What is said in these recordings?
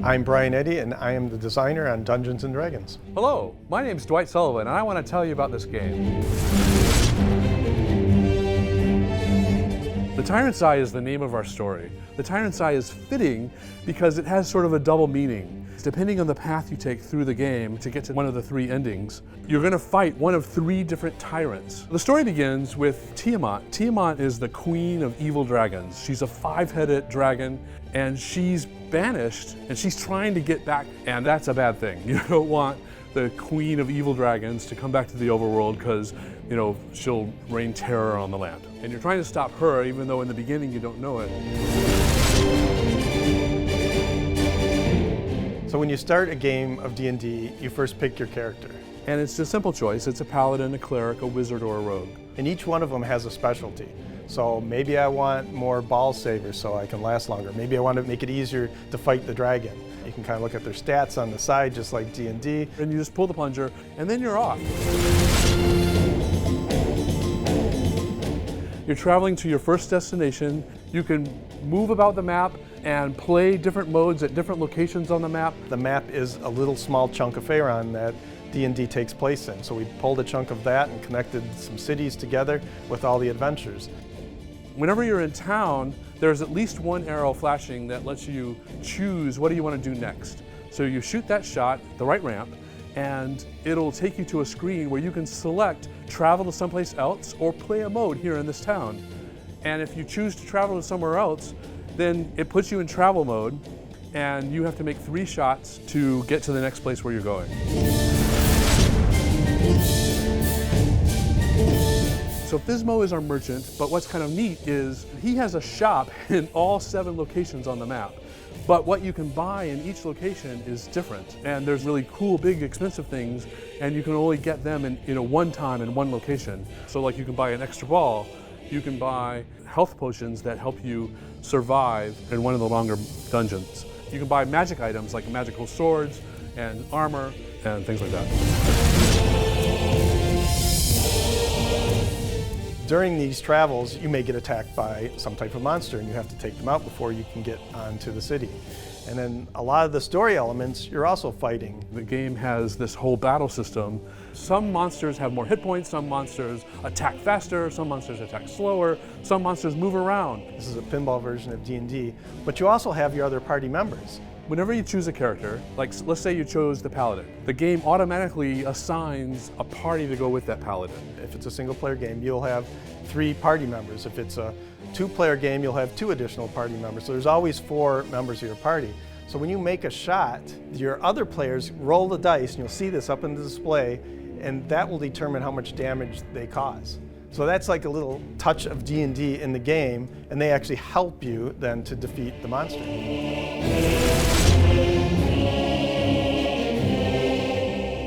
I'm Brian Eddy, and I am the designer on Dungeons & Dragons. Hello, my name is Dwight Sullivan, and I want to tell you about this game. The Tyrant's Eye is the name of our story. The Tyrant's Eye is fitting because it has sort of a double meaning. Depending on the path you take through the game to get to one of the three endings, you're going to fight one of three different tyrants. The story begins with Tiamat. Tiamat is the queen of evil dragons. She's a five-headed dragon, and she's banished, and she's trying to get back, and that's a bad thing. You don't want the queen of evil dragons to come back to the overworld because, you know, she'll rain terror on the land. And you're trying to stop her, even though in the beginning you don't know it. So when you start a game of D&D, you first pick your character. And it's a simple choice. It's a paladin, a cleric, a wizard, or a rogue. And each one of them has a specialty. So maybe I want more ball savers so I can last longer. Maybe I want to make it easier to fight the dragon. You can kind of look at their stats on the side, just like D&D. And you just pull the plunger, and then you're off. You're traveling to your first destination. You can move about the map and play different modes at different locations on the map. The map is a little small chunk of Faerun that D&D takes place in. So we pulled a chunk of that and connected some cities together with all the adventures. Whenever you're in town, there's at least one arrow flashing that lets you choose what do you want to do next. So you shoot that shot, the right ramp, and it'll take you to a screen where you can select travel to someplace else or play a mode here in this town. And if you choose to travel to somewhere else, then it puts you in travel mode, and you have to make 3 shots to get to the next place where you're going. So Pismo is our merchant, but what's kind of neat is he has a shop in all 7 locations on the map. But what you can buy in each location is different. And there's really cool, big, expensive things, and you can only get them in one time in one location. So like you can buy an extra ball, you can buy health potions that help you survive in one of the longer dungeons. You can buy magic items like magical swords and armor and things like that. During these travels, you may get attacked by some type of monster and you have to take them out before you can get onto the city. And then a lot of the story elements, you're also fighting. The game has this whole battle system. Some monsters have more hit points, some monsters attack faster, some monsters attack slower, some monsters move around. This is a pinball version of D&D, but you also have your other party members. Whenever you choose a character, like let's say you chose the paladin, the game automatically assigns a party to go with that paladin. If it's a single player game, you'll have 3 party members. If it's a 2-player game, you'll have 2 additional party members. So there's always 4 members of your party. So when you make a shot, your other players roll the dice, and you'll see this up in the display, and that will determine how much damage they cause. So that's like a little touch of D&D in the game, and they actually help you then to defeat the monster.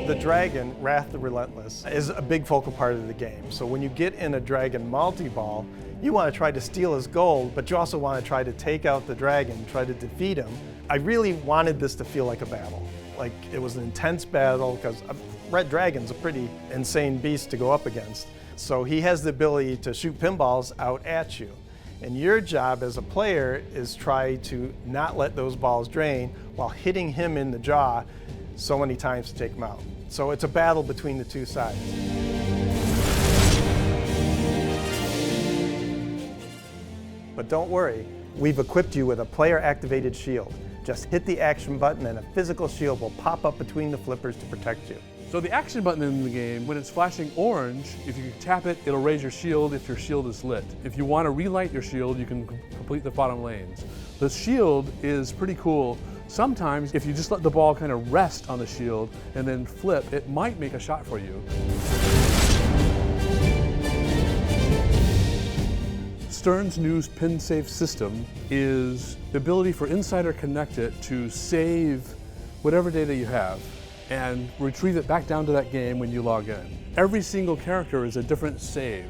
The dragon, Wrath the Relentless, is a big focal part of the game. So when you get in a dragon multi-ball, you want to try to steal his gold, but you also want to try to take out the dragon, try to defeat him. I really wanted this to feel like a battle. Like it was an intense battle, because Red Dragon's a pretty insane beast to go up against. So he has the ability to shoot pinballs out at you. And your job as a player is try to not let those balls drain while hitting him in the jaw so many times to take him out. So it's a battle between the 2 sides. But don't worry, we've equipped you with a player-activated shield. Just hit the action button and a physical shield will pop up between the flippers to protect you. So the action button in the game, when it's flashing orange, if you tap it, it'll raise your shield if your shield is lit. If you want to relight your shield, you can complete the bottom lanes. The shield is pretty cool. Sometimes, if you just let the ball kind of rest on the shield and then flip, it might make a shot for you. Stern's new pin safe system is the ability for Insider Connected to save whatever data you have and retrieve it back down to that game when you log in. Every single character is a different save.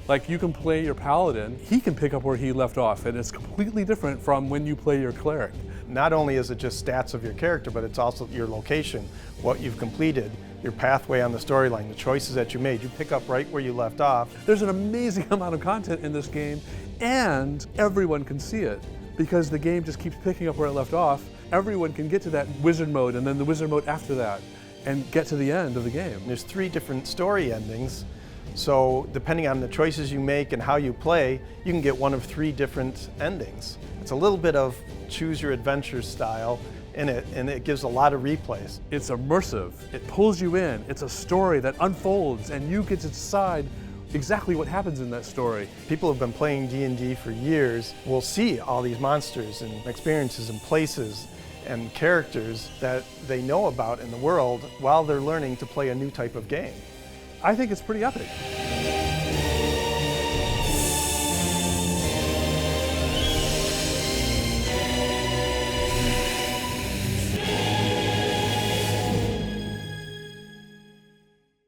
Like you can play your paladin, he can pick up where he left off, and it's completely different from when you play your cleric. Not only is it just stats of your character, but it's also your location, what you've completed, your pathway on the storyline, the choices that you made. You pick up right where you left off. There's an amazing amount of content in this game, and everyone can see it because the game just keeps picking up where it left off. everyone can get to that wizard mode and then the wizard mode after that and get to the end of the game. There's 3 different story endings, so depending on the choices you make and how you play, you can get one of 3 different endings. It's a little bit of choose your adventure style in it, and it gives a lot of replays. It's immersive, it pulls you in, it's a story that unfolds and you get to decide exactly what happens in that story. People who have been playing D&D for years will see all these monsters and experiences and places and characters that they know about in the world while they're learning to play a new type of game. I think it's pretty epic.